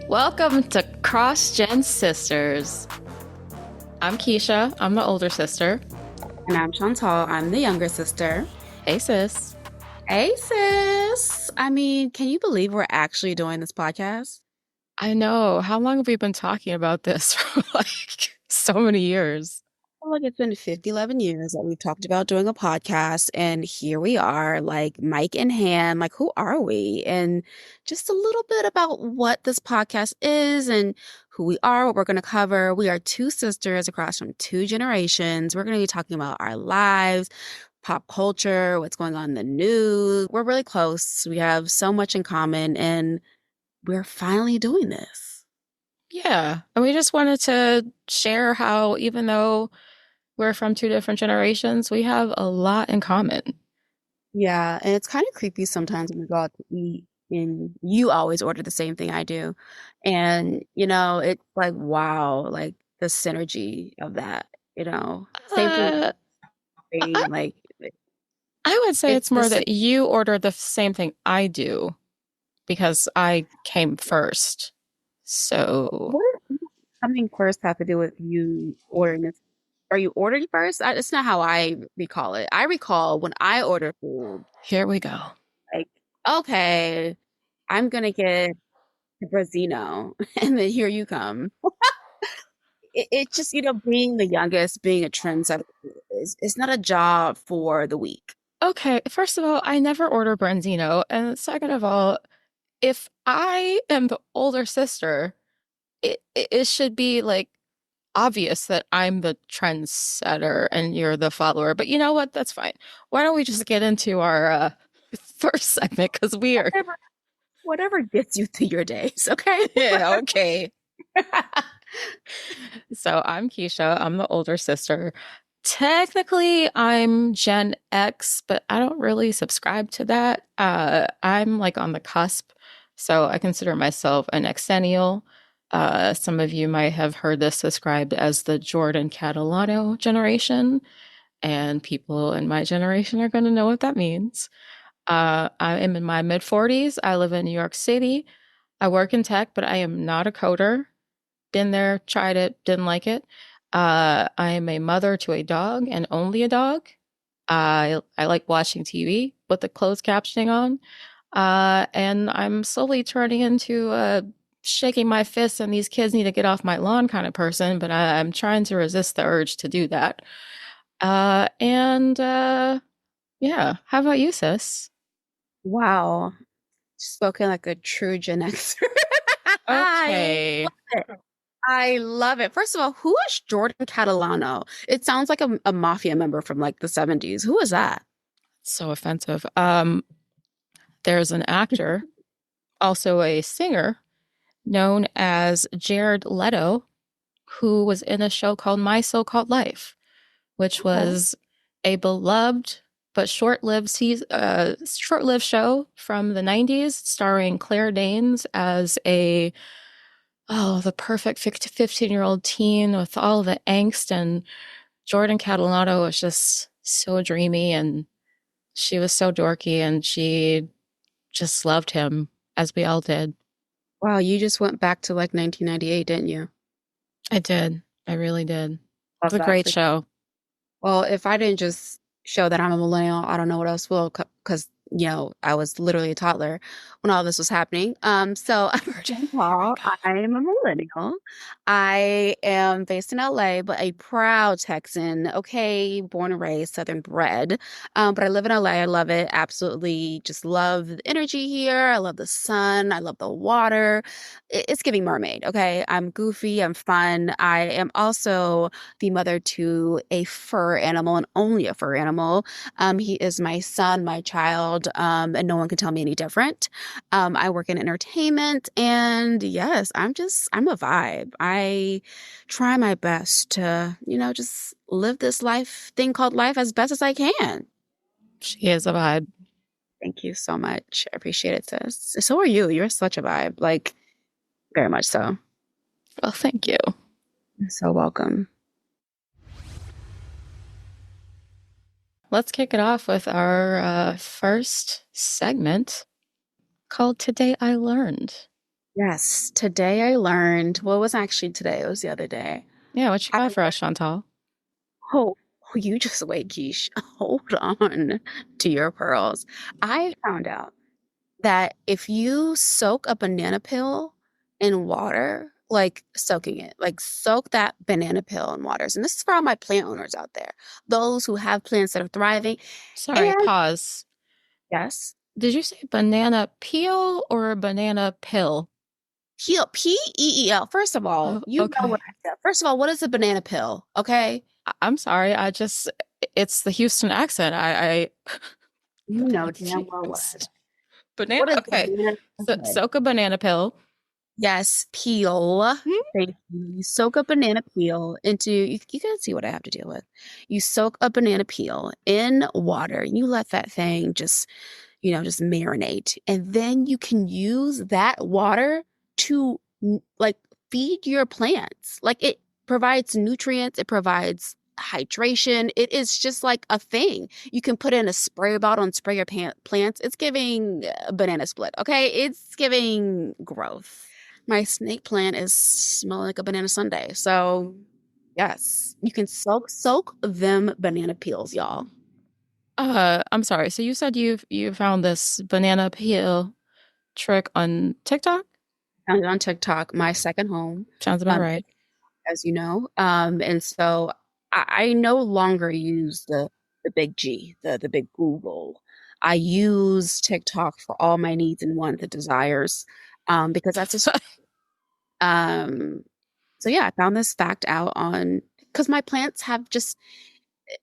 Welcome to Cross Gen Sisters. I'm Keisha. I'm the older sister. And I'm Chantal. I'm the younger sister. Hey, sis. Hey, sis. I mean, can you believe we're actually doing this podcast? I know. How long have we been talking about this for like so many years? I feel like it's been 50, 11 years that we've talked about doing a podcast, and here we are, like mic in hand. Like, who are we? And just a little bit about what this podcast is and who we are, what we're going to cover. We are two sisters across from two generations. We're going to be talking about our lives, pop culture, what's going on in the news. We're really close. We have so much in common, and we're finally doing this. Yeah. And we just wanted to share how, even though we're from two different generations, we have a lot in common. Yeah, and it's kind of creepy sometimes when we go out to eat and you always order the same thing I do. And, it's like, wow, like the synergy of that, same thing, Uh, I, like I would say it's it's the more that you order the same thing I do because I came first. So, what does coming first have to do with you ordering this? Are you ordering first? It's not how I recall it. I recall when I order food, here we go. like, okay, I'm gonna get the Brazino, and then here you come. It's just, being the youngest, being a trendsetter, it's not a job for the weak. Okay, first of all, I never order Branzino. And second of all, if I am the older sister, it should be like obvious that I'm the trendsetter and you're the follower. But you know what? That's fine. Why don't we just get into our first segment? Because we are. Whatever gets you through your days, okay? Yeah, okay. So I'm Keisha. I'm the older sister. Technically, I'm Gen X, but I don't really subscribe to that. I'm like on the cusp, so I consider myself an exennial. Some of you might have heard this described as the Jordan Catalano generation, and people in my generation are going to know what that means. I am in my mid 40s. I live in New York City. I work in tech, but I am not a coder. Been there, tried it, didn't like it. I am a mother to a dog and only a dog. I like watching TV with the closed captioning on. And I'm slowly turning into a shaking my fists and these kids need to get off my lawn kind of person, but I'm trying to resist the urge to do that. And yeah, how about you, sis? Wow. Spoken like a true Gen Xer. I Okay. love it. I love it. First of all, who is Jordan Catalano? It sounds like a mafia member from like the 70s. Who is that? So offensive. There's an actor, also a singer, known as Jared Leto, who was in a show called My So-Called Life, which Okay. was a beloved but short-lived show from the 90s, starring Claire Danes as the perfect 15-year-old teen with all the angst, and Jordan Catalano was just so dreamy, and she was so dorky, and she just loved him, as we all did. Wow, you just went back to like 1998, didn't you? I did. I really did. It was Love a that great for show. Well, if I didn't just show that I'm a millennial, I don't know what else will, because I was literally a toddler when all this was happening. So I'm Virgin. Paul. I am a millennial. I am based in LA, but a proud Texan. Okay, born and raised, Southern bred. But I live in LA. I love it. Absolutely, just love the energy here. I love the sun. I love the water. It's giving mermaid. Okay, I'm goofy. I'm fun. I am also the mother to a fur animal and only a fur animal. He is my son, my child, and no one can tell me any different. I work in entertainment, and yes, I'm a vibe. I try my best to, just live this life thing called life as best as I can. She is a vibe. Thank you so much. I appreciate it, sis. So are you. You're such a vibe. Like, very much so. Well, thank you. You're so welcome. Let's kick it off with our first segment called Today I Learned. Yes, today I learned, well, it was actually today, it was the other day. Yeah, what you I got for us, Chantal? Oh, you just wait, Keish. Hold on to your pearls. I found out that if you soak a banana peel in water, like soaking it, like soak that banana peel in waters. And this is for all my plant owners out there, those who have plants that are thriving. Sorry, And pause. yes, Did you say banana peel or banana pill? peel, P-E-E-L. First of all, Oh, you know what okay. I said. First of all, what is a banana peel? Okay. I'm sorry. It's the Houston accent. I You know damn well what I confused. said. Banana. What is Okay. banana? So, Okay. soak a banana pill. Yes, peel. Hmm? Thank you. You soak a banana peel into, you can see what I have to deal with. You soak a banana peel in water and you let that thing just, just marinate. And then you can use that water to like feed your plants. Like it provides nutrients, it provides hydration. It is just like a thing. You can put in a spray bottle and spray your plants. It's giving a banana split, okay? It's giving growth. My snake plant is smelling like a banana sundae. So, yes, you can soak them banana peels, y'all. I'm sorry. So you said you found this banana peel trick on TikTok? Found it on TikTok, my second home, Sounds about um, right. as you know. And so I no longer use the big G, the big Google. I use TikTok for all my needs and wants and desires, because that's just um. So yeah, I found this fact out on because my plants have just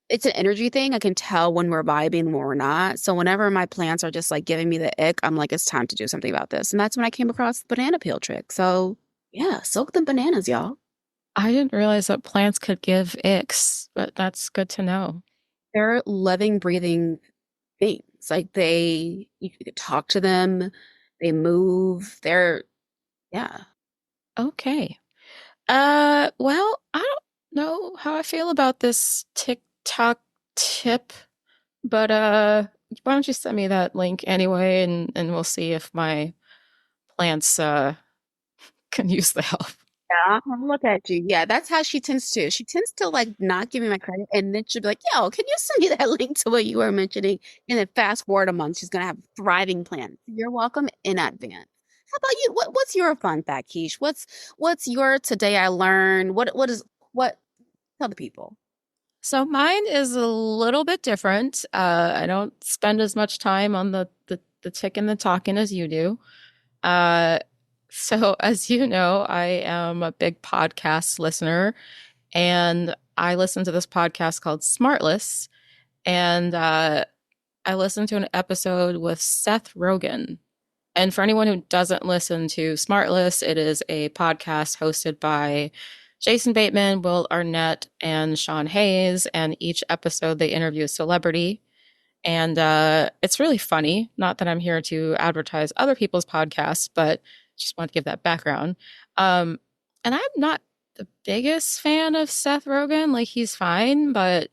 it's an energy thing. I can tell when we're vibing, when we're not. So whenever my plants are just like giving me the ick, I'm like, it's time to do something about this. And that's when I came across the banana peel trick. So yeah, soak them bananas, y'all. I didn't realize that plants could give icks, but that's good to know. They're living, breathing things. Like you could talk to them, they move. Yeah. Okay. Well, I don't know how I feel about this TikTok tip, but why don't you send me that link anyway, and we'll see if my plants can use the help. Yeah, look at you. Yeah, that's how she tends to. She tends to like not give me my credit, and then she'll be like, "Yo, can you send me that link to what you were mentioning?" And then fast forward a month, she's gonna have a thriving plan. You're welcome in advance. How about you? What's your fun fact, Keish? What's your today I learned? What? Tell the people. So mine is a little bit different. I don't spend as much time on the tick and the talking as you do. Uh, so as you know, I am a big podcast listener, and I listen to this podcast called Smartless, and I listened to an episode with Seth Rogen. And for anyone who doesn't listen to Smartless, it is a podcast hosted by Jason Bateman, Will Arnett, and Sean Hayes. And each episode they interview a celebrity. And it's really funny. Not that I'm here to advertise other people's podcasts, but just want to give that background. Um, and I'm not the biggest fan of Seth Rogen. Like, he's fine, but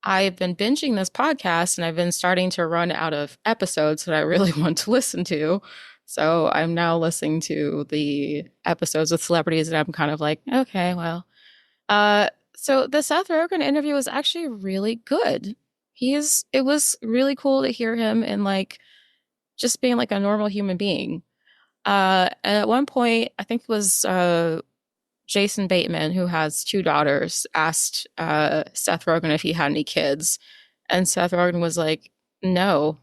I've been binging this podcast and I've been starting to run out of episodes that I really want to listen to. So I'm now listening to the episodes with celebrities and I'm kind of like, okay, well. So the Seth Rogen interview was actually really good. It was really cool to hear him and like just being like a normal human being. And at one point, I think it was Jason Bateman, who has two daughters, asked Seth Rogen if he had any kids. And Seth Rogen was like, no,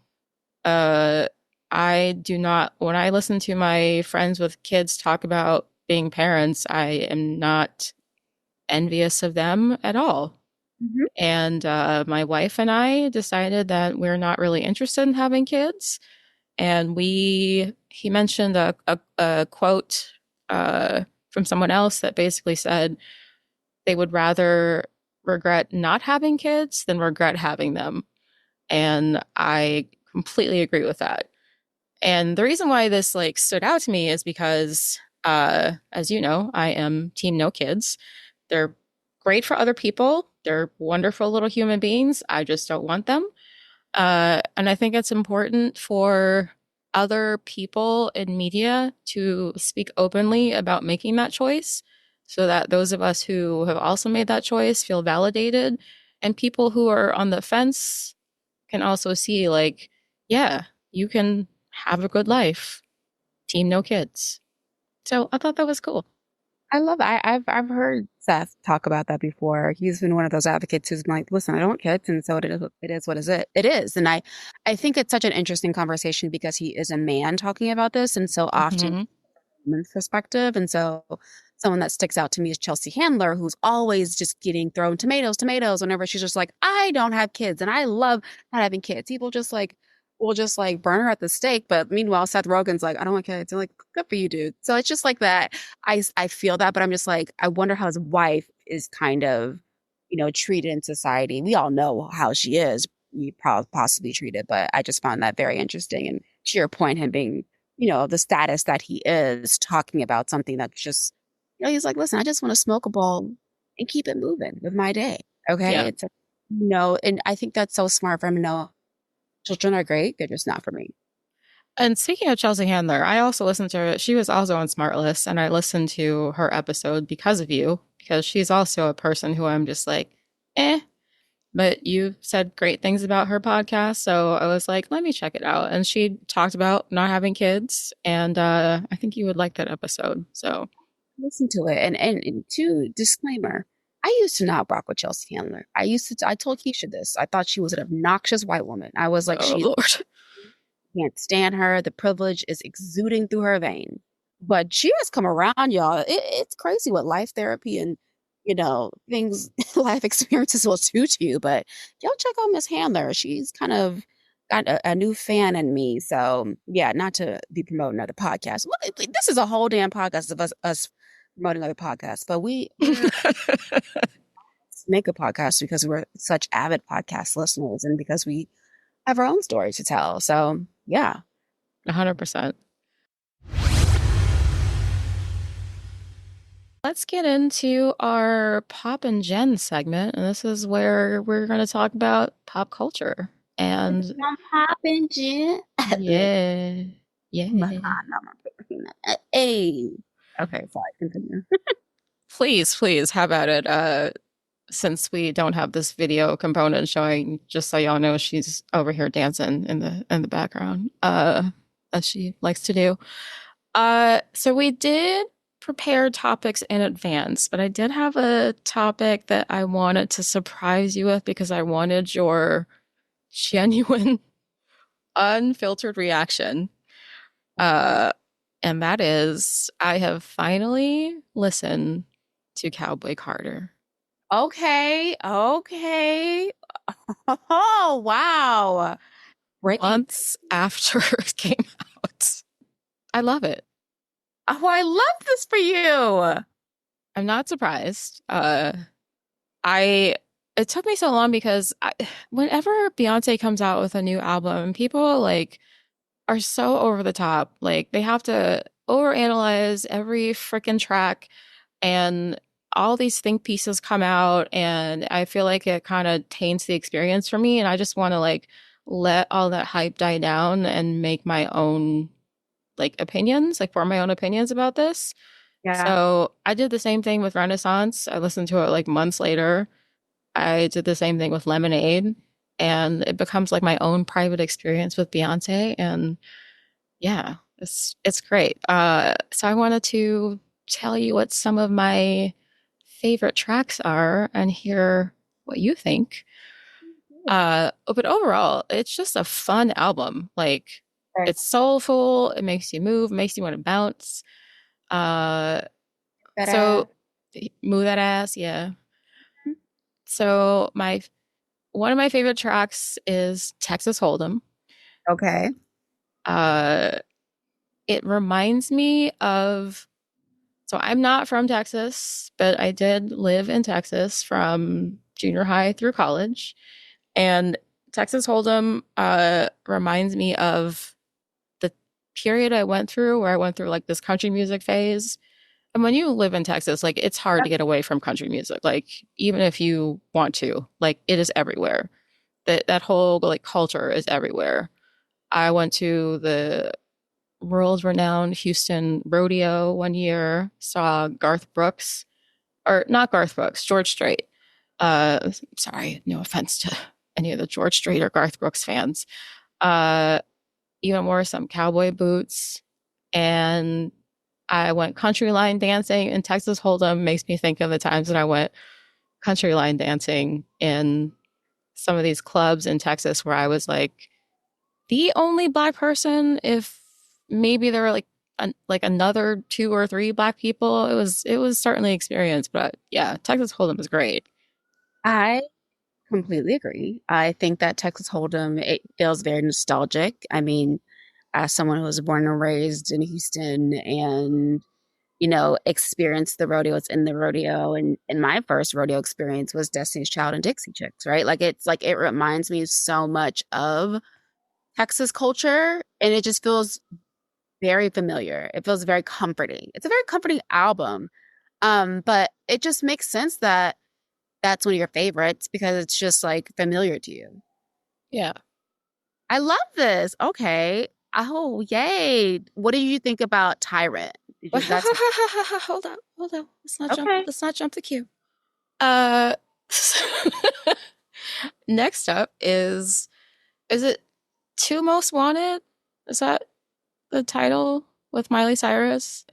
uh, I do not. When I listen to my friends with kids talk about being parents, I am not envious of them at all. Mhm. And my wife and I decided that we're not really interested in having kids. And he mentioned a quote from someone else that basically said they would rather regret not having kids than regret having them. And I completely agree with that. And the reason why this like stood out to me is because as you know, I am team no kids. They're great for other people. They're wonderful little human beings. I just don't want them. And I think it's important for other people in media to speak openly about making that choice so that those of us who have also made that choice feel validated, and people who are on the fence can also see, like, yeah, you can have a good life. Team no kids. So I thought that was cool. I love that. I've heard Seth talk about that before. He's been one of those advocates who's like, listen, I don't want kids, and so it is what is it. It is. And I think it's such an interesting conversation because he is a man talking about this, and so often Hmm. woman's perspective. And so someone that sticks out to me is Chelsea Handler, who's always just getting thrown tomatoes, tomatoes, whenever she's just like, I don't have kids and I love not having kids. People just like will just like burn her at the stake. But meanwhile, Seth Rogen's like, I don't want kids. I'm like, good for you, dude. So it's just like that. I feel that, but I'm just like, I wonder how his wife is kind of, treated in society. We all know how she is, probably possibly treated, but I just found that very interesting. And to your point, him being the status that he is talking about something that's just, he's like, listen, I just want to smoke a bowl and keep it moving with my day. Okay. Yeah. It's, no, and I think that's so smart for him to know children are great. They're just not for me. And speaking of Chelsea Handler, I also listened to her. She was also on Smartless, and I listened to her episode because of you, because she's also a person who I'm just like, eh. But you said great things about her podcast, so I was like, let me check it out. And she talked about not having kids, and I think you would like that episode. So, Listen to it. And two, disclaimer. I used to not rock with Chelsea Handler. I told Keisha this. I thought she was an obnoxious white woman. I was like, oh she Lord. can't stand her. The privilege is exuding through her veins. But she has come around, y'all. It's crazy what life therapy and, things, life experiences will do to you. But y'all check out Miss Handler. She's kind of got a new fan in me. So, yeah, not to be promoting other podcasts. This is a whole damn podcast of us promoting other podcasts. But we're make a podcast because we're such avid podcast listeners and because we have our own story to tell. So, yeah. 100%. Let's get into our Pop and Jen segment. And this is where we're going to talk about pop culture. And I'm popping, Jen. yeah, My yeah. God, no, hey. Okay, sorry, continue. Please, how about it? Since we don't have this video component showing, just so y'all know, she's over here dancing in the background, as she likes to do. So we did prepare topics in advance, but I did have a topic that I wanted to surprise you with because I wanted your genuine, unfiltered reaction. Okay. Uh, and that is, I have finally listened to Cowboy Carter Okay. Okay. Oh, wow. Breaking. months after it came out. I love it. Oh, I love this for you. I'm not surprised. I it took me so long because whenever Beyonce comes out with a new album, people like are so over the top. Like they have to overanalyze every freaking track, and all these think pieces come out, and I feel like it kind of taints the experience for me, and I just want to like let all that hype die down and make my own like opinions, like form my own opinions about this. Yeah. So I did the same thing with Renaissance. I listened to it like months later. I did the same thing with Lemonade, and it becomes like my own private experience with Beyonce. And yeah, it's great. So I wanted to tell you what some of my favorite tracks are and hear what you think. But overall, it's just a fun album. Like Right. it's soulful, it makes you move, makes you want to bounce. Uh, That so move that ass, yeah. So my one of my favorite tracks is Texas Hold'em. okay. Uh, it reminds me of, so I'm not from Texas, but I did live in Texas from junior high through college. And Texas Hold'em reminds me of the period I went through where I went through like this country music phase. And when you live in Texas, like it's hard to get away from country music. Like even if you want to, like it is everywhere. That whole like culture is everywhere. I went to the world-renowned Houston rodeo one year. Saw Garth Brooks, or not Garth Brooks, George Strait. Sorry, no offense to any of the George Strait or Garth Brooks fans. Uh, Even wore some cowboy boots, and I went country line dancing. And Texas Hold'em makes me think of the times that I went country line dancing in some of these clubs in Texas where I was like the only black person. If maybe there were like another two or three black people, it was certainly an experience. But yeah, Texas Hold'em is great. I completely agree. I think that Texas Hold'em, it feels very nostalgic. I mean, as someone who was born and raised in Houston and, experienced the rodeos in the rodeo, and my first rodeo experience was Destiny's Child and Dixie Chicks, right? Like it's like it reminds me so much of Texas culture, and it just feels very familiar. It feels very comforting. It's a very comforting album. But it just makes sense that that's one of your favorites because it's just like familiar to you. Yeah. I love this. Okay. Oh, yay. What do you think about Tyrant? Did you that's Hold on, hold on. Let's not jump. okay. Let's not jump the queue. Uh, Next up is it Two Most Wanted? Is that the title with Miley Cyrus?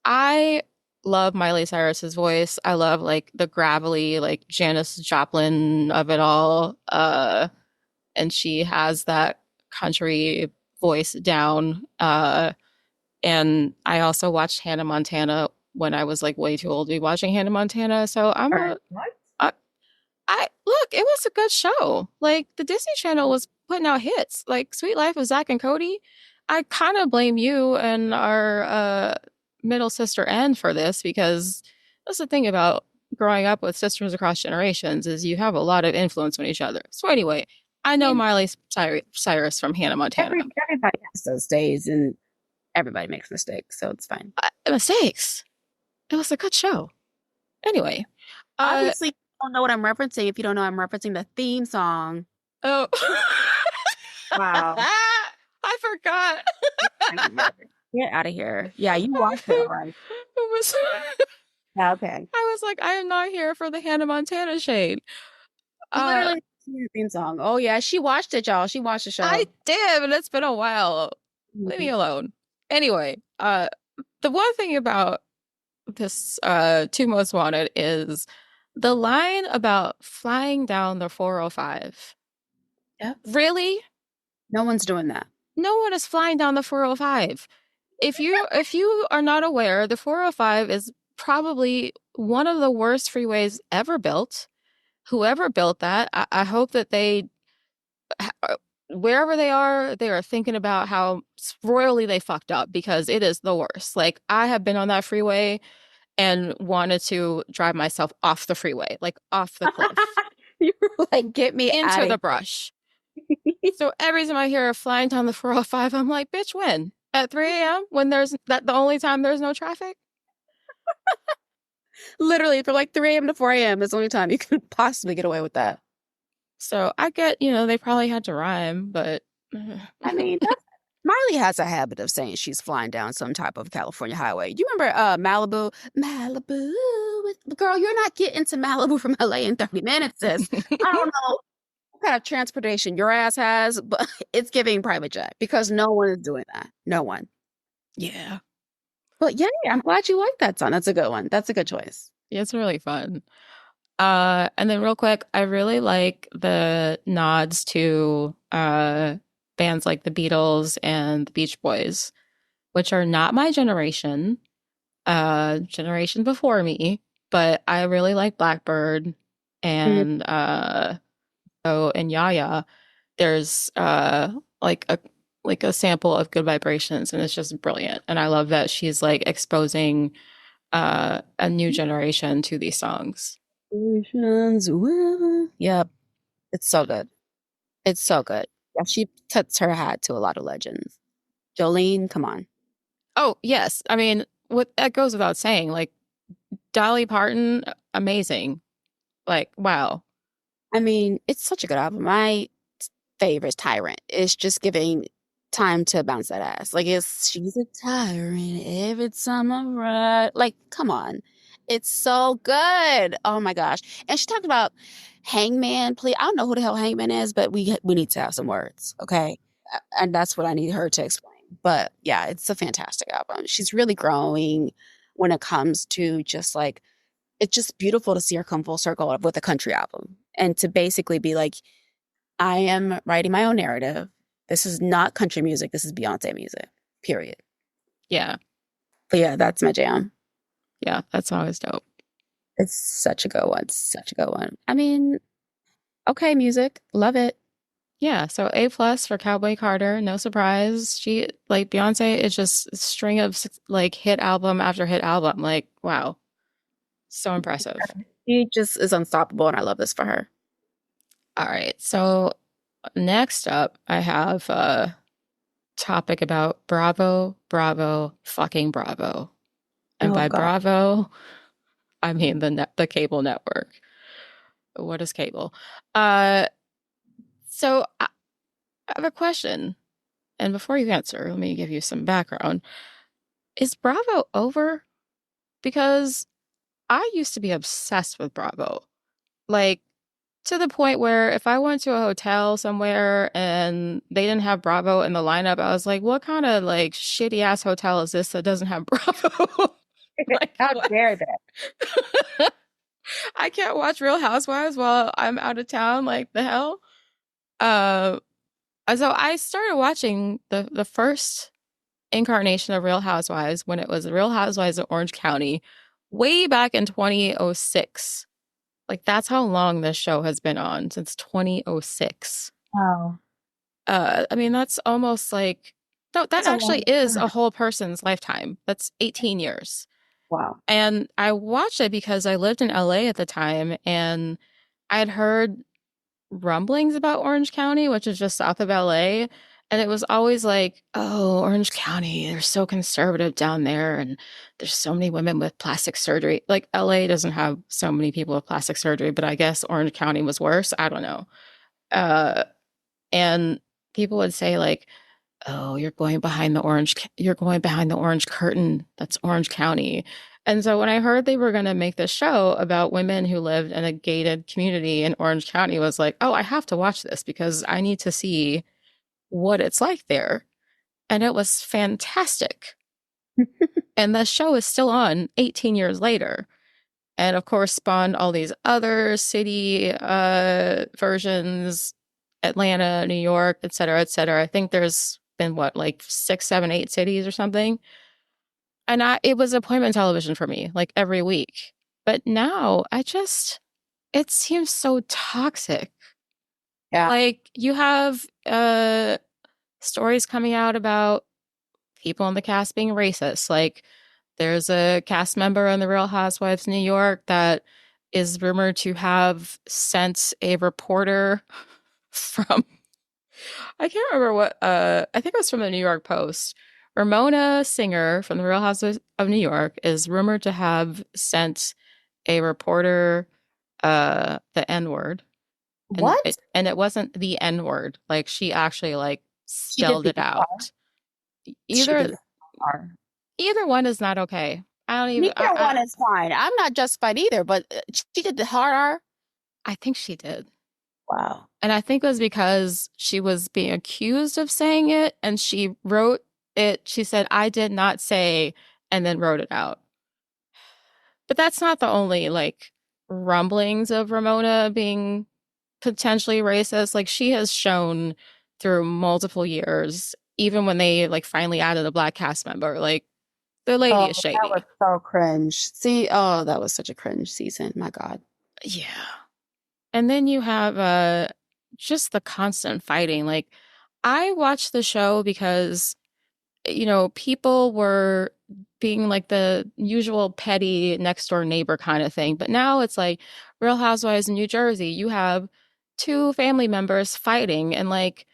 I love Miley Cyrus's voice. I love like the gravelly, like Janis Joplin of it all. And she has that country voice down. And I also watched Hannah Montana when I was like way too old to be watching Hannah Montana. So All right. What? I, I look, it was a good show. Like the Disney Channel was putting out hits, like Sweet Life of Zach and Cody. I kind of blame you and our middle sister Anne for this because that's the thing about growing up with sisters across generations is you have a lot of influence on each other. So anyway, I I know mean, Miley Cyrus from Hannah Montana. everybody has those days and everybody makes mistakes, so it's fine. Mistakes. It was a good show. Anyway, uh, Obviously, you don't know what I'm referencing if you don't know I'm referencing the theme song. oh, Wow. I forgot. Get out of here. Yeah, you watched it, It right? was. Yeah, okay. I was like, I am not here for the Hannah Montana shade. Uh, Literally the theme song. Oh yeah, she watched it, y'all. She watched the I show. did, but it's been a while. Leave me Mhm. alone. Anyway, the one thing about this Two Most Wanted is the line about flying down the 405. Yep. Really? No one's doing that. No one is flying down the 405. If you are not aware, the 405 is probably one of the worst freeways ever built. Whoever built that, I hope that wherever they are thinking about how royally they fucked up because it is the worst. Like I have been on that freeway and wanted to drive myself off the freeway, like off the cliff You were like, get me out into of the brush. So every time I hear a flying down the 405, I'm like, bitch, when? At 3 a.m. when there's that the only time there's no traffic? literally from like 3 a.m. to 4 a.m. is the only time you could possibly get away with that. So I get, they probably had to rhyme, but I mean, Miley has a habit of saying she's flying down some type of California highway. You remember Malibu? Malibu. Girl, you're not getting to Malibu from LA in 30 minutes, sis. I don't know what kind of transportation your ass has, but it's giving private jet because no one is doing that. No one. yeah. But yeah, I'm glad you like that song. That's a good one. That's a good choice. Yeah, it's really fun. And then real quick, I really like the nods to bands like the Beatles and the Beach Boys, which are not my generation, generation before me, but I really like Blackbird Mhm. and and Yaya. There's like a sample of Good Vibrations and it's just brilliant. And I love that she's like exposing a new generation to these songs. Oceans, yep. It's so good. It's so good. Yeah, she tips her hat to a lot of legends. Jolene, come on. Oh, yes. I mean, what that goes without saying. Like Dolly Parton, amazing. Like, wow. I mean, it's such a good album. My favorite is Tyrant. It's just giving. time to bounce that ass. Like it's she's a tyrant every time I ride. Like, come on. It's so good. Oh my gosh. And she talked about Hangman. Please, I don't know who the hell Hangman is, but we need to have some words, okay? And that's what I need her to explain. But yeah, it's a fantastic album. She's really growing when it comes to just like it's just beautiful to see her come full circle with a country album and to basically be like, I am writing my own narrative. This is not country music. This is Beyonce music, period. Yeah. But yeah, that's my jam. Yeah. That song is dope. It's such a good one. Such a good one. I mean, okay, music. Love it. Yeah. So A plus for Cowboy Carter. No surprise. She, like, Beyonce is just a string of like hit album after hit album. Like, wow. So impressive. She just is unstoppable, and I love this for her. All right. So next up, I have a topic about Bravo, Bravo, fucking Bravo. And Oh by God. Bravo, I mean the cable network. What is cable? Uh, so I have a question. And before you answer, let me give you some background. Is Bravo over? Because I used to be obsessed with Bravo. Like, to the point where if I went to a hotel somewhere and they didn't have Bravo in the lineup, I was like, what kind of like shitty ass hotel is this that doesn't have Bravo? Like, How what? dare that? I can't watch Real Housewives while I'm out of town. Like, the hell? Uh, so I started watching the first incarnation of Real Housewives when it was Real Housewives of Orange County way back in 2006. Like that's how long this show has been on since 2006. Wow. I mean that's almost like no, that That's a actually long is a time. whole person's lifetime. That's 18 years. Wow. And I watched it because I lived in LA at the time and I had heard rumblings about Orange County, which is just south of LA. And it was always like, oh, Orange County, they're so conservative down there. And there's so many women with plastic surgery. Like LA doesn't have so many people with plastic surgery, but I guess Orange County was worse. I don't know. Uh, and people would say, like, oh, you're going behind the orange curtain. That's Orange County. And so when I heard they were going to make this show about women who lived in a gated community in Orange County, I was like, oh, I have to watch this because I need to see what it's like there. And it was fantastic. And the show is still on 18 years later. And of course, spawned all these other city versions, Atlanta, New York, et cetera, et cetera. I think there's been what, like six, seven, eight cities or something. And it was appointment television for me, like every week. But now it seems so toxic. Yeah. Like you have stories coming out about people in the cast being racist. Like there's a cast member in The Real Housewives of New York that is rumored to have sent a reporter from I can't remember what I think it was from the New York Post. Ramona Singer from The Real Housewives of New York is rumored to have sent a reporter the N-word What? and it wasn't the N-word. Like she actually like She did spelled the it out. She did Either the ER. either one is not okay. I don't even Neither one is fine. I'm not justified either, but she did the hard R. I think she did. Wow. And I think it was because she was being accused of saying it and she wrote it. She said, I did not say, and then wrote it out. But that's not the only like rumblings of Ramona being potentially racist. Like she has shown through multiple years, even when they like finally added a black cast member, like the lady Oh, is that was shady. so cringe. See, oh, that was such a cringe season. My God. Yeah. And then you have just the constant fighting. Like I watched the show because people were being like the usual petty next door neighbor kind of thing. But now it's like Real Housewives in New Jersey, you have two family members fighting and like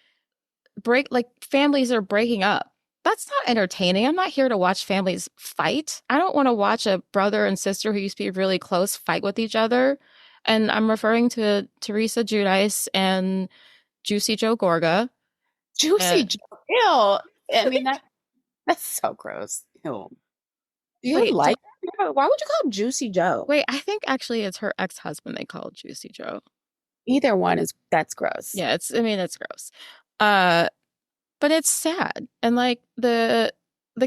families are breaking up. That's not entertaining. I'm not here to watch families fight. I don't want to watch a brother and sister who used to be really close fight with each other. And I'm referring to Teresa Giudice and Juicy Joe Gorga. Juicy Uh, J. Ew. I mean, that's so gross. Ew. Do you Wait, like that? Why would you call him Juicy Joe? wait, I think actually it's her ex-husband they call Juicy Joe. Either one is that's gross. Yeah, I mean it's gross. Uh but it's sad. And like the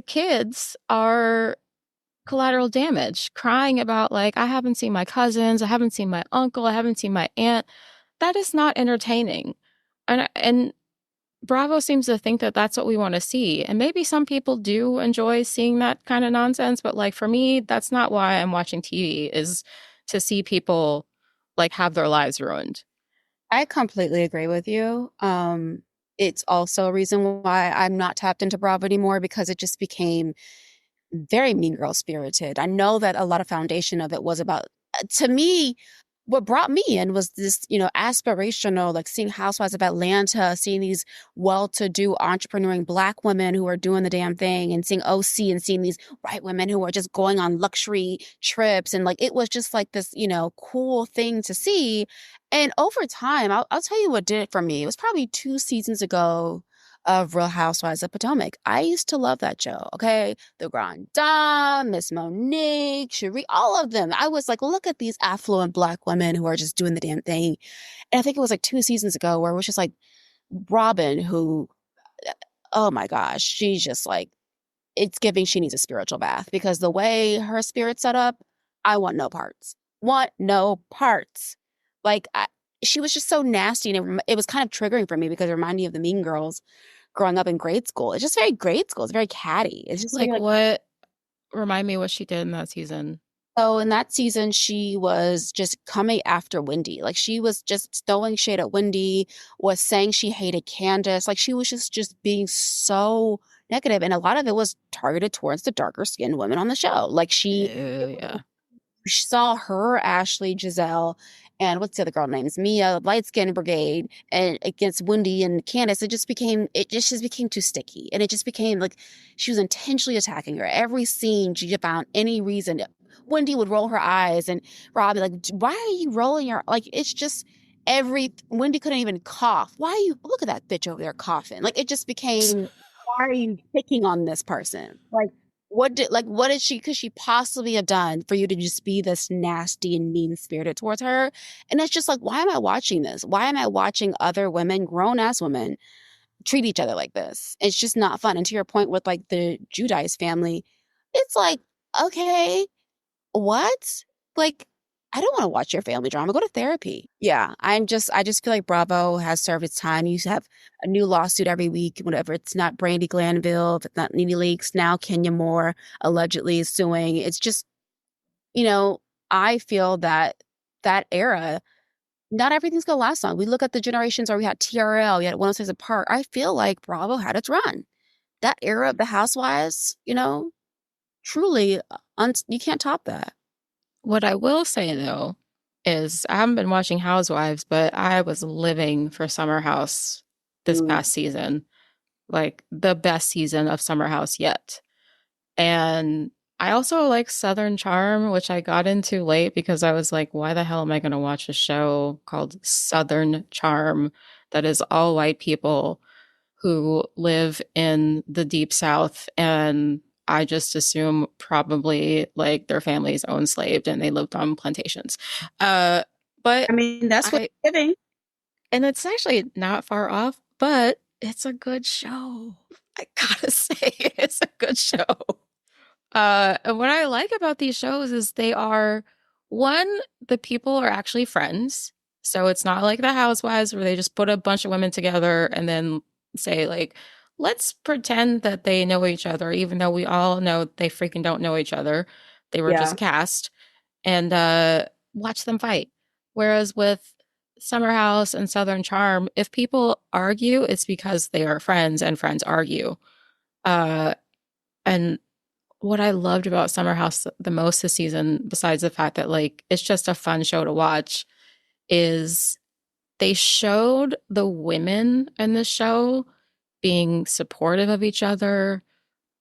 kids are collateral damage, crying about like I haven't seen my cousins, I haven't seen my uncle, I haven't seen my aunt. That is not entertaining. And Bravo seems to think that that's what we want to see. And maybe some people do enjoy seeing that kind of nonsense, but like for me, that's not why I'm watching TV is to see people like have their lives ruined. I completely agree with you. It's also a reason why I'm not tapped into Bravo anymore because it just became very mean girl spirited. I know that a lot of foundation of it was about, to me, what brought me in was this, aspirational, like seeing Housewives of Atlanta, seeing these well-to-do entrepreneuring Black women who are doing the damn thing, and seeing OC and seeing these white women who are just going on luxury trips. And like, it was just like this, cool thing to see. And over time, I'll tell you what did it for me. It was probably 2 seasons ago of Real Housewives of Potomac. I used to love that show. Okay. The Grand Dame, Miss Monique, Cherie, all of them. I was like, look at these affluent Black women who are just doing the damn thing. And I think it was like 2 seasons ago where it was just like Robin, who, oh my gosh, she's just like, it's giving she needs a spiritual bath because the way her spirit's set up, I want no parts. Want no parts. Like, she was just so nasty. And it was kind of triggering for me because it reminded me of the Mean Girls growing up in grade school. It's just very grade school. It's very catty. It's just very Like like, what remind me what she did in that season. so in that season, she was just coming after Wendy. Like she was just throwing shade at Wendy, was saying she hated Candace. Like she was just being so negative. And a lot of it was targeted towards the darker skinned women on the show. Like Yeah. she saw her, Ashley, Giselle, and what's the other girl names? Mia, Light Skin Brigade, and against Wendy and Candace, it just became too sticky. And it just became like she was intentionally attacking her. Every scene she found any reason. Wendy would roll her eyes and Rob like, why are you rolling your like it's just every Wendy couldn't even cough. Why are you look at that bitch over there coughing? Like it just became why are you picking on this person? Like what did she could she possibly have done for you to just be this nasty and mean spirited towards her? And it's just like, why am I watching this? Why am I watching other women, grown ass women, treat each other like this? It's just not fun. And to your point with like the Judice family, it's like, okay, what? Like, I don't want to watch your family drama. Go to therapy. Yeah, I just feel like Bravo has served its time. You have a new lawsuit every week, whatever. It's not Brandy Glanville, if it's not Nene Leakes, now Kenya Moore allegedly is suing. It's just, you know, I feel that that era, not everything's gonna last long. We look at the generations where we had TRL, we had 106 apart. I feel like Bravo had its run. That era of the Housewives, truly, you can't top that. What I will say though is I haven't been watching Housewives, but I was living for Summer House this past season, like the best season of Summer House yet. And I also like Southern Charm, which I got into late because I was like, why the hell am I going to watch a show called Southern Charm that is all white people who live in the deep South? And I just assume probably like their families owned slaves and they lived on plantations. Uh, but I mean, that's what I, it's giving. and it's actually not far off, but it's a good show. I gotta say, it's a good show. And what I like about these shows is they are one, the people are actually friends. So it's not like the Housewives where they just put a bunch of women together and then say, like, let's pretend that they know each other, even though we all know they freaking don't know each other. They were Yeah. just cast and watch them fight. Whereas with Summer House and Southern Charm, if people argue, it's because they are friends and friends argue. Uh, and what I loved about Summer House the most this season, besides the fact that like it's just a fun show to watch, is they showed the women in the show being supportive of each other,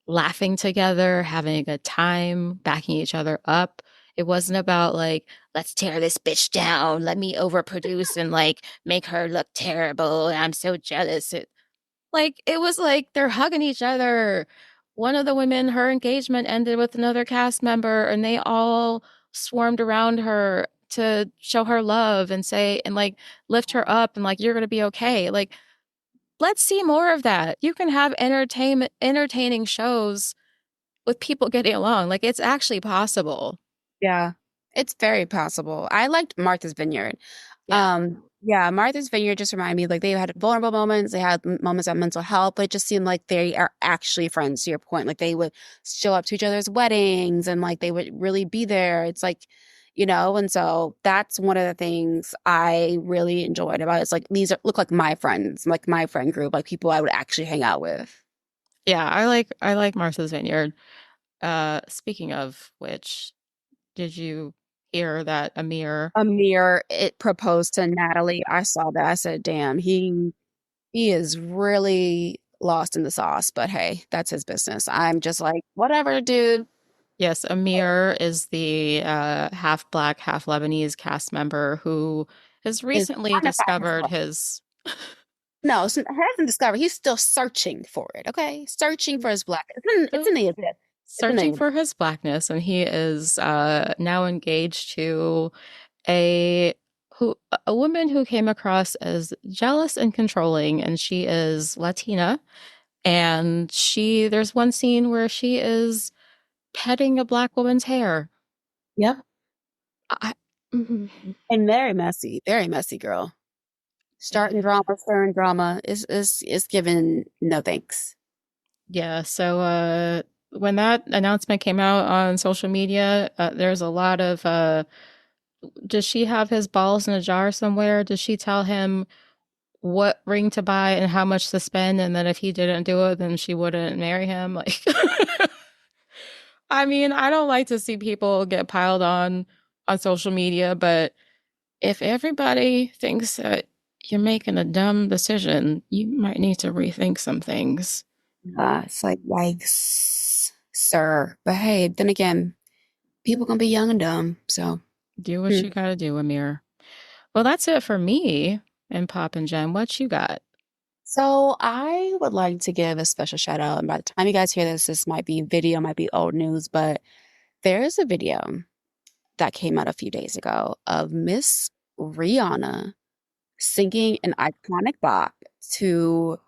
laughing together, having a good time, backing each other up. It wasn't about like, let's tear this bitch down, let me overproduce and like make her look terrible. I'm so jealous. Like it was like they're hugging each other. One of the women, her engagement ended with another cast member, and they all swarmed around her to show her love and say and like lift her up and like you're gonna be okay. Like let's see more of that. You can have entertaining shows with people getting along. Like it's actually possible. Yeah, it's very possible. I liked Martha's Vineyard. Yeah. Yeah, Martha's Vineyard just reminded me like they had vulnerable moments, they had moments of mental health, but it just seemed like they are actually friends to your point. Like they would show up to each other's weddings and like they would really be there. It's like, and so that's one of the things I really enjoyed about it. It's like these look like my friends, like my friend group, like people I would actually hang out with. Yeah, I like Martha's Vineyard. Speaking of which, did you hear that Amir? Amir, it proposed to Natalie. I saw that. I said, damn, he is really lost in the sauce, but hey, that's his business. I'm just like, whatever, dude. Yes, Amir is the half black, half Lebanese cast member who has Is recently trying to find his discovered love. his, No, he hasn't discovered. He's still searching for it. Okay, searching for his black. It's in still the abyss. It's in the searching abyss. for his blackness, and he is now engaged to a a woman who came across as jealous and controlling, and she is Latina. And there's one scene where she is petting a black woman's hair. Yep, I, mhm. and very messy girl. Starting drama, stirring drama is given no thanks. Yeah, so when that announcement came out on social media, there's a lot of does she have his balls in a jar somewhere? Does she tell him what ring to buy and how much to spend, and then if he didn't do it, then she wouldn't marry him? Like, I mean, I don't like to see people get piled on social media, but if everybody thinks that you're making a dumb decision, you might need to rethink some things. It's like yikes, sir. But hey, then again, people gonna be young and dumb. So. Do what Hmm. you gotta do, Amir. Well, that's it for me and Pop and Jen. What you got? So I would like to give a special shout out. And by the time you guys hear this, this might be video, might be old news, but there is a video that came out a few days ago of Miss Rihanna singing an iconic bop to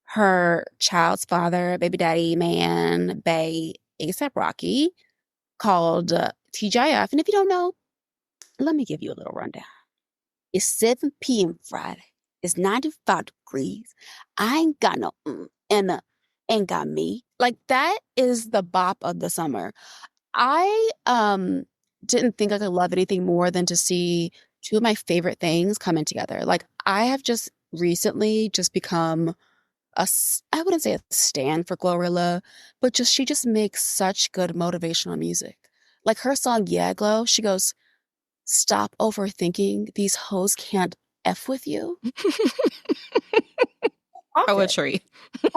her child's father, baby daddy man, Bay ASAP Rocky, called TGIF. And if you don't know, let me give you a little rundown. It's 7 p.m. Friday. It's 95 degrees. I ain't got no and ain't got me. Like that is the bop of the summer. I didn't think I could love anything more than to see two of my favorite things coming together. Like I have just recently just become I wouldn't say a stan for Glorilla, but just she just makes such good motivational music. Like her song Yeah Glow, she goes, "Stop overthinking. These hoes can't F with you." Profit. Poetry. A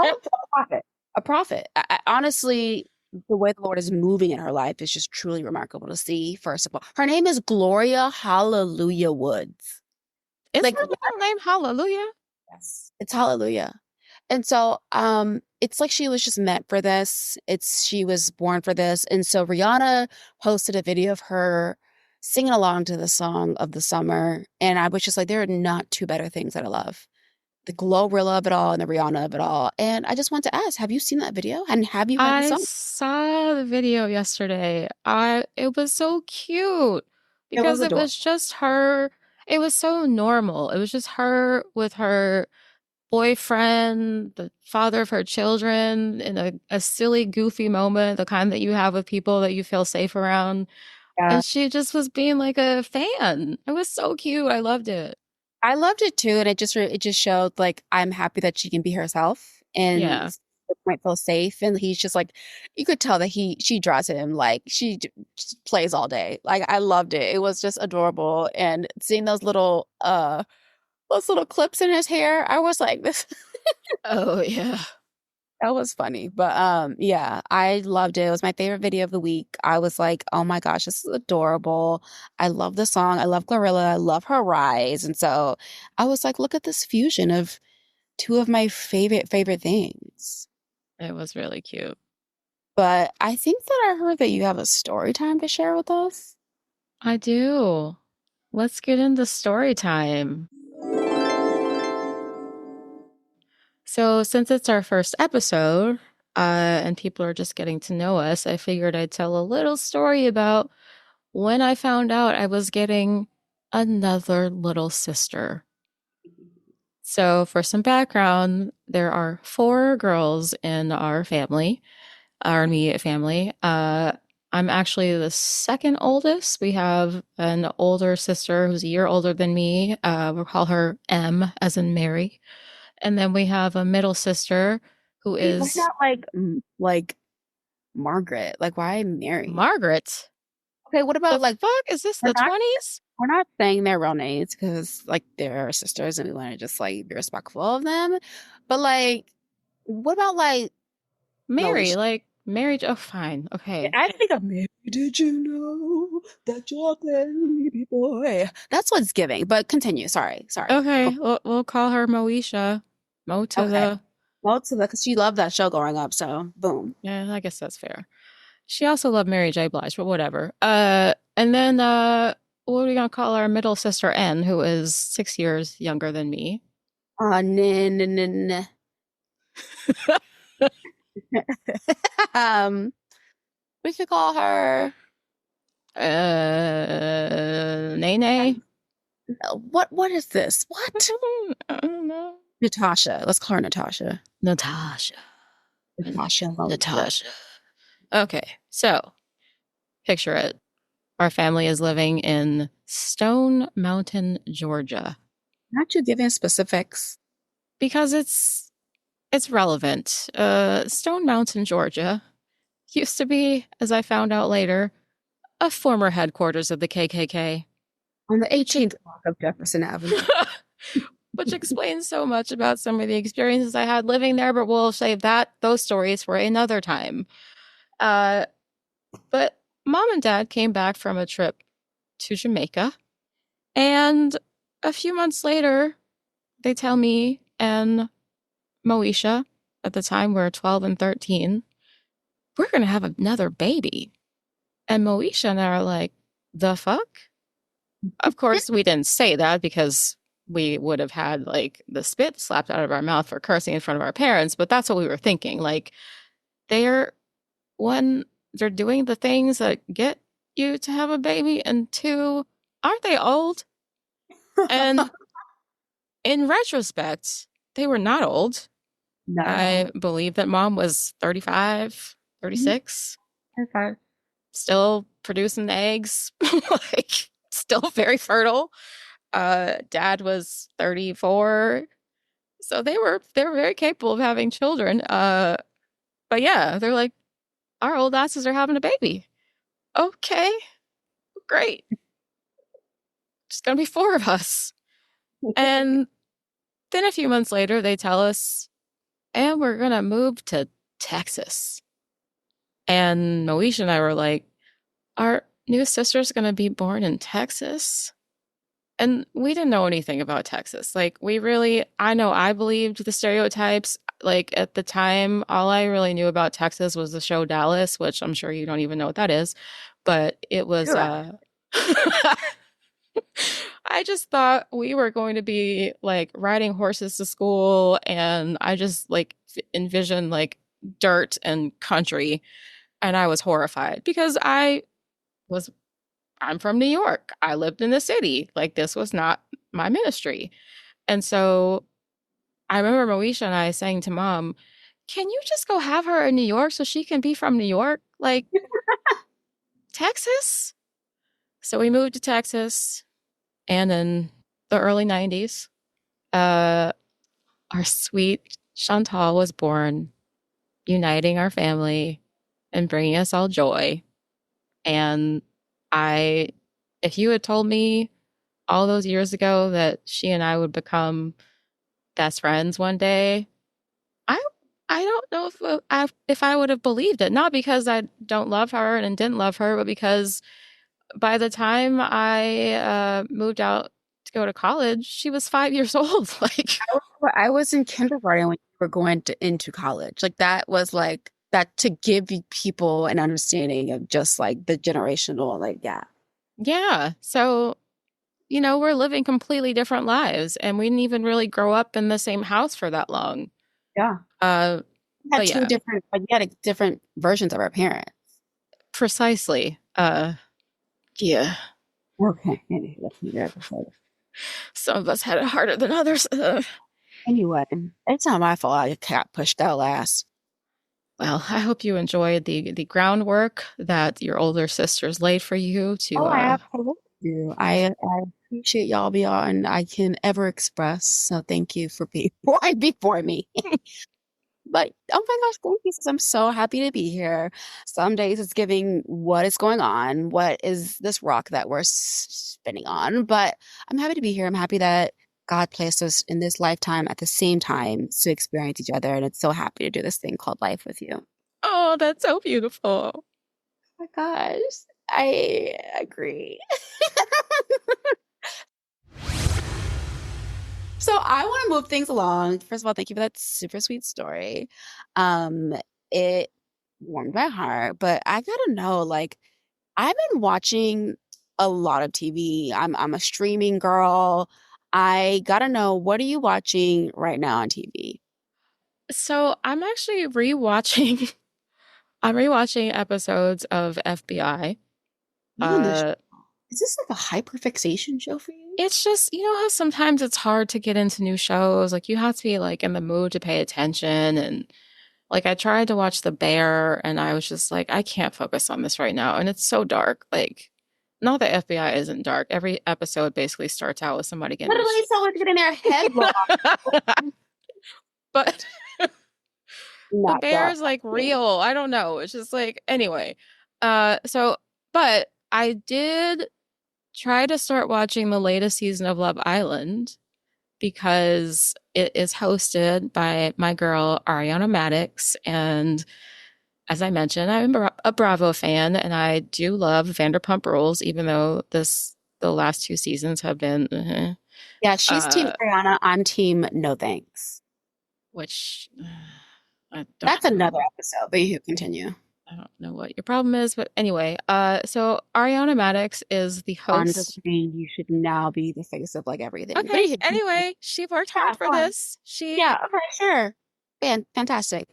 profit. A profit. Honestly, the way the Lord is moving in her life is just truly remarkable to see, first of all. Her name is Gloria Hallelujah Woods. Is Like, her middle name Hallelujah? yes, it's hallelujah. And so it's like she was just meant for this. She was born for this. And so Rihanna posted a video of her singing along to the song of the summer. And I was just like, there are not two better things that I love. The Glorilla of it all and the Rihanna of it all. And I just want to ask, have you seen that video? And have you heard the I song? saw the video yesterday. I It was so cute It was because it was adorable. just her. It was so normal. It was just her with her boyfriend, the father of her children, in a silly, goofy moment, the kind that you have with people that you feel safe around. Yeah. And she just was being like a fan. It was so cute. I loved it. I loved it too. And it just showed like I'm happy that she can be herself and Yeah. might feel safe. And he's just like you could tell that she draws him like just plays all day. Like I loved it. It was just adorable. And seeing those little clips in his hair, I was like, this Oh, yeah. that was funny. But yeah, I loved it. It was my favorite video of the week. I was like, oh my gosh, this is adorable. I love the song. I love Glorilla. I love her rise. And so I was like, look at this fusion of two of my favorite things. It was really cute. But I think that I heard that you have a story time to share with us. I do. Let's get into story time. So, since it's our first episode, and people are just getting to know us, I figured I'd tell a little story about when I found out I was getting another little sister. So, for some background, there are four girls in our family, our immediate family. I'm actually the second oldest. We have an older sister who's a year older than me. We'll call her M, as in Mary. And then we have a middle sister who Wait, why is not like Margaret? Like why Mary? Margaret. Okay, what The about like fuck? Is this we're the not 20s? we're not saying their real names because like they're our sisters and we want to just like be respectful of them. But like, what about like Mary, Moesha? like Mary. Oh, fine. Okay. I think of Mary. Did you know that you're a baby boy? That's what's giving. But continue. Sorry. Go. Okay. We'll call her Moesha. Mo to Okay. the. Well, to the because she loved that show growing up. So boom. Yeah, I guess that's fair. She also loved Mary J. Blige, but whatever. And then what are we gonna call our middle sister N, who is 6 years younger than me? Nin, nin, nin. um, we could call her. Nene. What is this? What? I don't know. Natasha. Let's call her Natasha. Natasha. Natasha Moesha. Natasha. Okay, so picture it. Our family is living in Stone Mountain, Georgia, Not you giving specifics. because it's relevant. Stone Mountain, Georgia used to be, as I found out later, a former headquarters of the KKK, On the 18th block of Jefferson Avenue. which explains so much about some of the experiences I had living there, but we'll save those stories for another time. Uh, but mom and dad came back from a trip to Jamaica, and a few months later, they tell me and Moesha, at the time we're 12 and 13, we're going to have another baby. And Moesha and I are like, the fuck? Of course, we didn't say that because we would have had like the spit slapped out of our mouth for cursing in front of our parents, but that's what we were thinking. Like, they're, one, they're doing the things that get you to have a baby, and two, aren't they old? And in retrospect, they were not old. Not at I all. believe that mom was 35, Mhm. 36, Okay. still producing eggs, like still very fertile. Dad was 34. So they were very capable of having children. But yeah, they're like, our old asses are having a baby. Okay, great. Just gonna be four of us. And then a few months later, they tell us, and we're gonna move to Texas. And Moesha and I were like, our new sister's going to be born in Texas. And we didn't know anything about Texas. Like, I know I believed the stereotypes. Like, at the time, all I really knew about Texas was the show Dallas, which I'm sure you don't even know what that is. But it was, Correct. I just thought we were going to be like riding horses to school. And I just like envisioned like dirt and country. And I was horrified because was I'm from New York. I lived in the city. Like, this was not my ministry. And so I remember Moesha and I saying to mom, can you just go have her in New York so she can be from New York? Like, Texas? So we moved to Texas, and in the early 90s, uh, our sweet Chantal was born, uniting our family and bringing us all joy. And I, if you had told me all those years ago that she and I would become best friends one day, I I don't know if I would have believed it. Not because I don't love her and didn't love her, but because by the time I moved out to go to college, she was 5 years old. Like, Well, I was in kindergarten when you were going into college. Like that was like that to give people an understanding of just like the generational, like, yeah. Yeah. So, we're living completely different lives and we didn't even really grow up in the same house for that long. Yeah. Uh, We had but two yeah, different, like, we had different versions of our parents. precisely. Yeah. Okay. Anyway, that's another episode. Some of us had it harder than others. Anyway, it's not my fault I got pushed out last. Well, I hope you enjoyed the groundwork that your older sisters laid for you to Oh, I absolutely do. I appreciate y'all beyond I can ever express. So thank you for being right before me. But oh my gosh, thank you. I'm so happy to be here. Some days it's giving what is going on, what is this rock that we're spinning on. But I'm happy to be here. I'm happy that God placed us in this lifetime at the same time to experience each other. And it's so happy to do this thing called life with you. Oh, that's so beautiful. Oh my gosh, I agree. So I want to move things along. First of all, thank you for that super sweet story. Um, it warmed my heart, but I gotta know, like, I've been watching a lot of TV. I'm a streaming girl. I gotta know, what are you watching right now on TV? So I'm actually rewatching I'm rewatching episodes of FBI. You and this, Uh is this like a hyperfixation show for you? it's just, how sometimes it's hard to get into new shows. Like you have to be like in the mood to pay attention and like I tried to watch The Bear and I was just like I can't focus on this right now and it's so dark. Like not that FBI isn't dark. Every episode basically starts out with somebody getting Literally, someone's getting their head rolled off. but the Not bear dark. is like real. I don't know. It's just like anyway. So but I did try to start watching the latest season of Love Island because it is hosted by my girl Ariana Madix and as I mentioned, I'm a Bravo fan and I do love Vanderpump Rules even though the last two seasons have been Yeah, she's team uh Ariana. I'm team no thanks. which I don't That's another know. episode, but you continue. I don't know what your problem is, but anyway, so Ariana Madix is the I'm just host. saying you should now be the face of like everything. But Okay, you anyway, she worked hard yeah, for go on. this. She Yeah, okay, sure. Fantastic.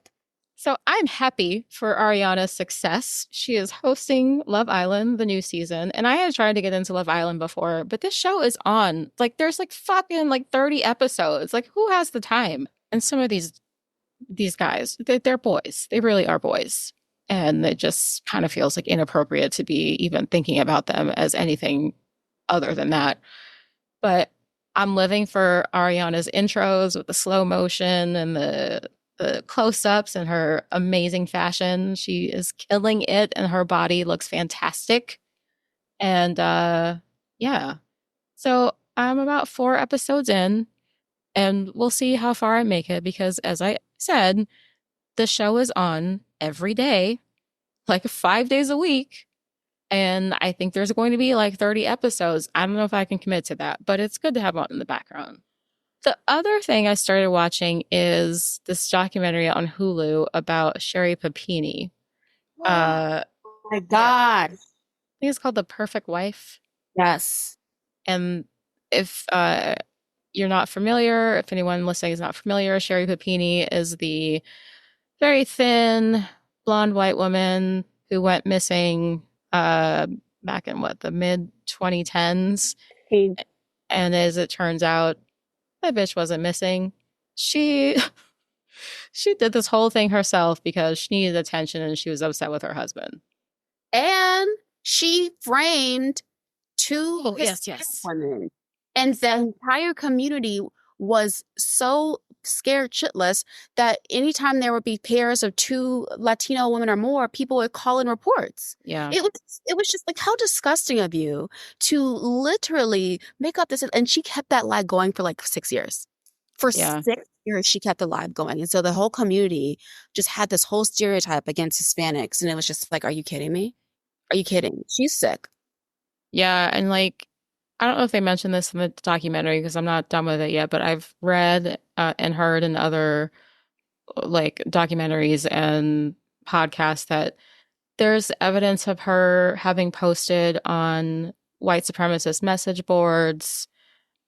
So I'm happy for Ariana's success. She is hosting Love Island, the new season, and I had tried to get into Love Island before, but this show is on. Like there's like fucking like 30 episodes. Like who has the time? And some of these guys, they're boys. They really are boys. And it just kind of feels like inappropriate to be even thinking about them as anything other than that. But I'm living for Ariana's intros with the slow motion and the close-ups and her amazing fashion. She is killing it and her body looks fantastic. And yeah. So I'm about 4 episodes in and we'll see how far I make it because as I said, the show is on every day, like 5 days a week. And I think there's going to be like 30 episodes. I don't know if I can commit to that, but it's good to have on in the background. The other thing I started watching is this documentary on Hulu about Sherry Papini. Oh my Yeah, I God. think it's called The Perfect Wife. Yes. And if you're not familiar, if anyone listening is not familiar, Sherry Papini is the very thin, blonde white woman who went missing uh, back in what, the mid 2010s. He, And as it turns out, that bitch wasn't missing. She she did this whole thing herself because she needed attention and she was upset with her husband. and she framed two Oh, yes, Hispanic yes. women. And the entire community was so scared shitless that anytime there would be pairs of two Latino women or more, people would call in reports. Yeah. It was just like how disgusting of you to literally make up this, and she kept that lie going for like 6 years. For Yeah. 6 years, she kept the lie going. And so the whole community just had this whole stereotype against Hispanics. And it was just like, are you kidding me? Are you kidding? She's sick. Yeah. And like I don't know if they mentioned this in the documentary because I'm not done with it yet, but I've read and heard in other like documentaries and podcasts that there's evidence of her having posted on white supremacist message boards,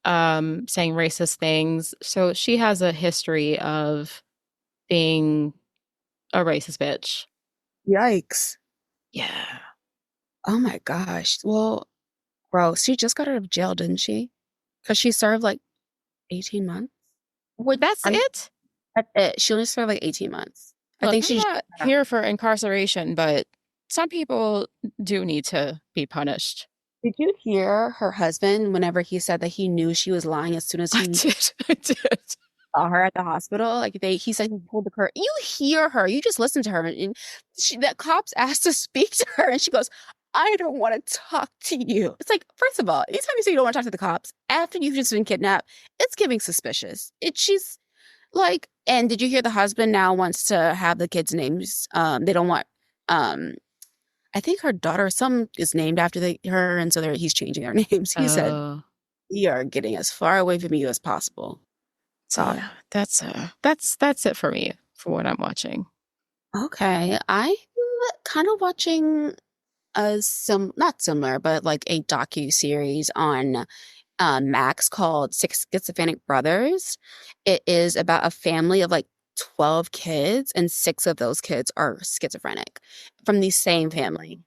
saying racist things. So she has a history of being a racist bitch. Yikes. Yeah. Oh my gosh. Well, bro, she just got out of jail, didn't she? Because she served like 18 months. Which That's I'm it. That's it. She only served like 18 months. I Look, think I'm she just not got out. here for incarceration, but some people do need to be punished. Did you hear her husband whenever he said that he knew she was lying as soon as I he did. I did. saw her at the hospital? Like he said he pulled the curtain. You hear her, you just listen to her, and that cops asked to speak to her, and she goes, "I don't want to talk to you." It's like, first of all, anytime you say you don't want to talk to the cops after you've just been kidnapped, it's giving suspicious. She's like, and did you hear the husband now wants to have the kids' names? They don't want. Um, I think her daughter, some is named after her, and so he's changing their names. He said, Oh, "You are getting as far away from you as possible." so God. yeah, that's it for me for what I'm watching. Okay, I'm kind of watching not similar, but like a docu series on Max called Six Schizophrenic Brothers. It is about a family of like 12 kids, and six of those kids are schizophrenic from the same family.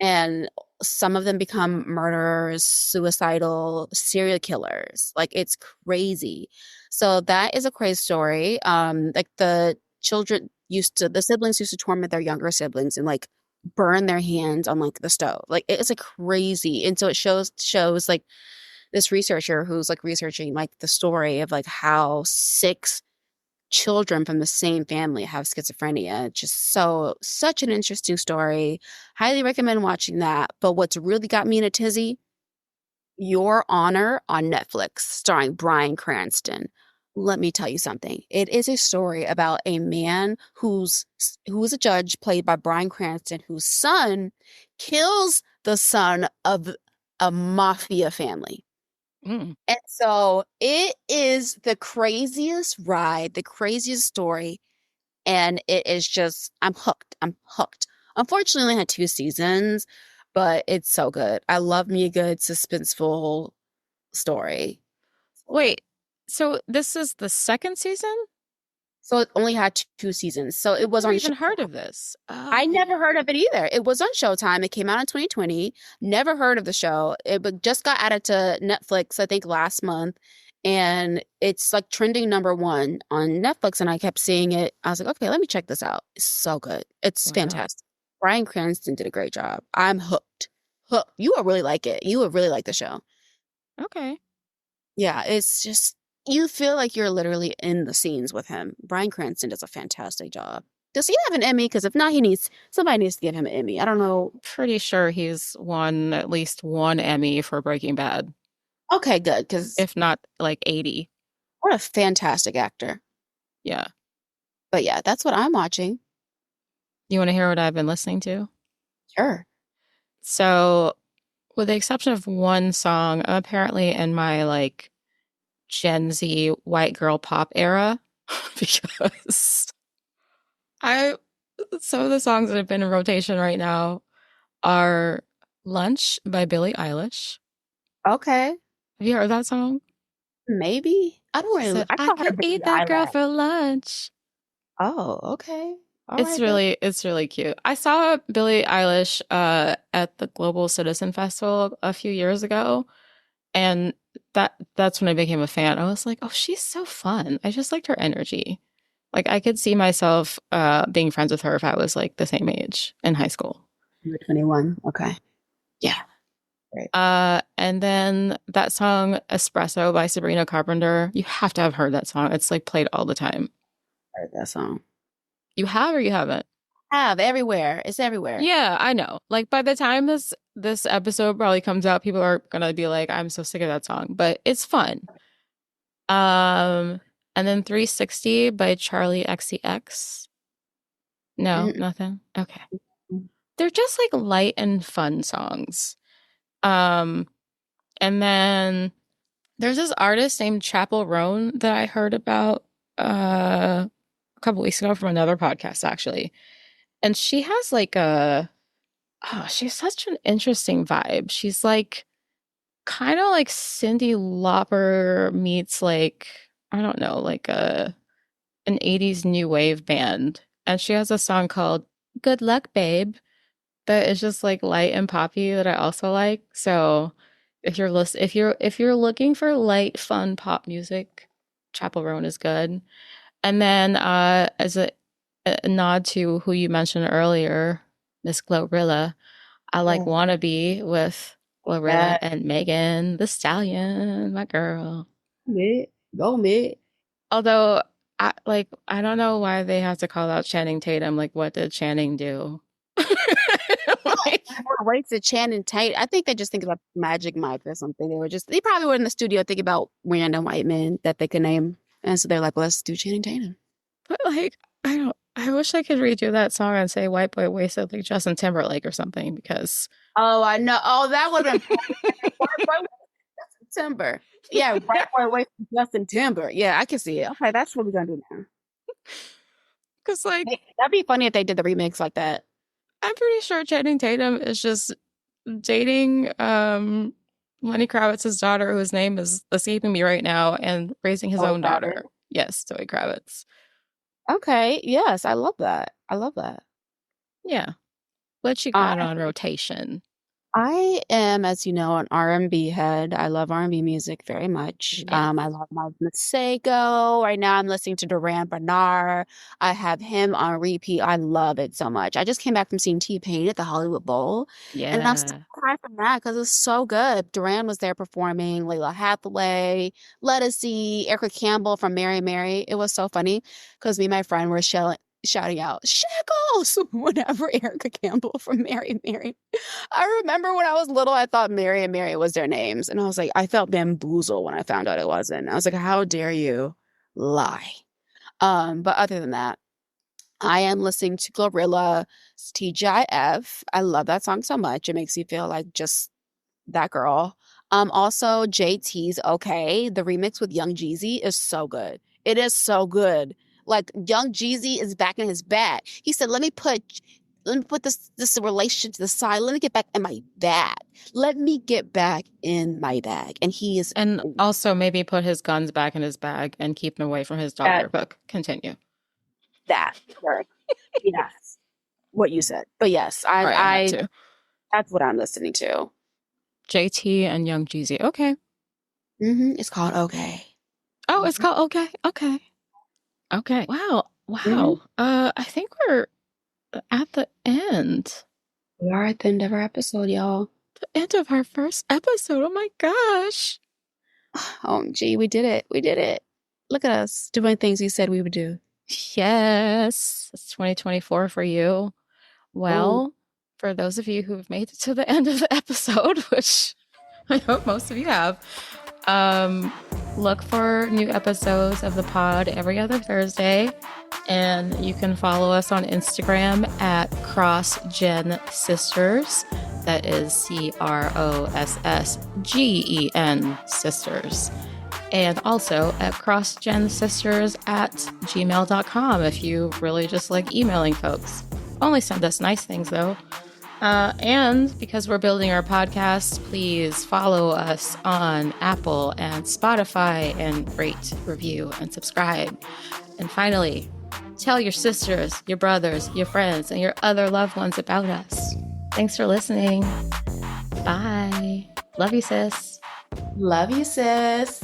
And some of them become murderers, suicidal, serial killers. Like it's crazy. So that is a crazy story. Like the siblings used to torment their younger siblings and like burn their hands on like the stove. Like it's a crazy. And so it shows like this researcher who's like researching like the story of like how six children from the same family have schizophrenia. Just such an interesting story. Highly recommend watching that. But what's really got me in a tizzy, Your Honor on Netflix, starring Bryan Cranston. Let me tell you something. It is a story about a man who is a judge played by Bryan Cranston, whose son kills the son of a mafia family. Mm. And so it is the craziest ride, the craziest story. And it is just, I'm hooked. I'm hooked. Unfortunately, it only had 2 seasons, but it's so good. I love me a good suspenseful story. So good. Wait, so this is the second season? So it only had 2 seasons. So I've it was never on even heard Showtime. of this. I Oh, never heard of it either. It was on Showtime. It came out in 2020. Never heard of the show. Just got added to Netflix, I think, last month. And it's like trending #1 on Netflix. And I kept seeing it. I was like, okay, let me check this out. It's so good. It's wow. fantastic. Bryan Cranston did a great job. I'm hooked. Hooked. You will really like it. You will really like the show. Okay. Yeah, it's just, you feel like you're literally in the scenes with him. Bryan Cranston does a fantastic job. Does he have an Emmy? Because if not, somebody needs to give him an Emmy. I don't know. Pretty sure he's won at least one Emmy for Breaking Bad, Okay, good, because if not like 80. what a fantastic actor. Yeah. But yeah, that's what I'm watching. You want to hear what I've been listening to? Sure. So, with the exception of one song, I'm apparently in my like Gen Z white girl pop era because I some of the songs that have been in rotation right now are Lunch by Billie Eilish. Okay. Have you heard that song? Maybe. I don't She really, said, I I call her could Billie eat that girl Eilish. for lunch. Oh, okay. All It's right then. really cute. I saw Billie Eilish at the Global Citizen Festival a few years ago, and that's when I became a fan. I was like, oh, she's so fun. I just liked her energy. Like I could see myself being friends with her if I was like the same age in high school. You were 21. Okay. Yeah. Great. And then that song Espresso by Sabrina Carpenter. You have to have heard that song. It's like played all the time. Heard that song. You have or you haven't? Have everywhere. It's everywhere. Yeah, I know. Like by the time this episode probably comes out, people are gonna be like, I'm so sick of that song, but it's fun. Um, and then 360 by Charlie XCX. No, Mm-mm. nothing. Okay. They're just like light and fun songs. Um, And then there's this artist named Chapel Roan that I heard about a couple weeks ago from another podcast, actually. And she has like she's such an interesting vibe. She's like kind of like Cyndi Lauper meets like, I don't know, like an 80s new wave band. And she has a song called Good Luck Babe that is just like light and poppy that I also like. So if you're looking for light, fun pop music, Chapel Roan is good. And then as a nod to who you mentioned earlier, Miss Glorilla, I like Oh, Wannabe with Glorilla that and Megan the Stallion, my girl. mid, go mid. Although I don't know why they have to call out Channing Tatum. Like, what did Channing do? Like, Rates at Channing Tate. I think they just think about Magic Mike or something. They probably were in the studio thinking about random white men that they could name. And so they're like, let's do Channing Tatum. but like, I don't. I wish I could redo that song and say "White Boy Wasted" like Justin Timberlake or something because Oh, I know. Oh, that would have been White Boy Justin Timber. Yeah, White Boy Wait Justin Timber. Yeah, I can see it. Okay, that's what we're gonna do now. like That'd be funny if they did the remix like that. I'm pretty sure Channing Tatum is just dating Lenny Kravitz's daughter, whose name is escaping me right now, and raising his Oh, own got it. daughter. Yes, Zoe Kravitz. Okay. Yes, I love that. I love that. Yeah. What you got on rotation? I am, as you know, an R&B head. I love R&B music very much. Yes. I love my Masego. Right now, I'm listening to Duran Bernard. I have him on repeat. I love it so much. I just came back from seeing T-Pain at the Hollywood Bowl, and I'm still Yeah. crying from that because it's so good. Duran was there performing, Layla Hathaway, Lettucey, Erica Campbell from Mary Mary. It was so funny because me and my friend were shouting out "Shekels" whenever Erica Campbell from Mary Mary. I remember when I was little, I thought Mary and Mary was their names. And I was like, I felt bamboozled when I found out it wasn't. I was like, how dare you lie? But other than that, I am listening to Glorilla's TGIF. I love that song so much. It makes me feel like just that girl. Also JT's Okay. The remix with Young Jeezy is so good. It is so good. Like Young Jeezy is back in his bag. He said, let me put this relationship to the side. Let me get back in my bag. Let me get back in my bag. And he is And also maybe put his guns back in his bag and keep him away from his at daughter. But continue. that. Right. Yes. What you said. But yes, Right, I had to. that's what I'm listening to. JT and Young Jeezy. Okay. It's called Okay. Oh, it's called Okay. Okay. Okay. Wow. hmm Wow. I think we're at the end. We are at the end of our episode, y'all. The end of our first episode. Oh my gosh. Oh, gee, we did it. We did it. Look at us doing things we said we would do. Yes. It's 2024 for you. Oh, Well, for those of you who have made it to the end of the episode, which I hope most of you have, um, look for new episodes of the pod every other Thursday. And you can follow us on Instagram at CrossGen Sisters. That is CrossGen Sisters. And also at crossgensisters at gmail.com if you really just like emailing folks. Only send us nice things though. And because we're building our podcast, please follow us on Apple and Spotify and rate, review, and subscribe. And finally, tell your sisters, your brothers, your friends, and your other loved ones about us. Thanks for listening. Bye. Love you, sis. love you, sis.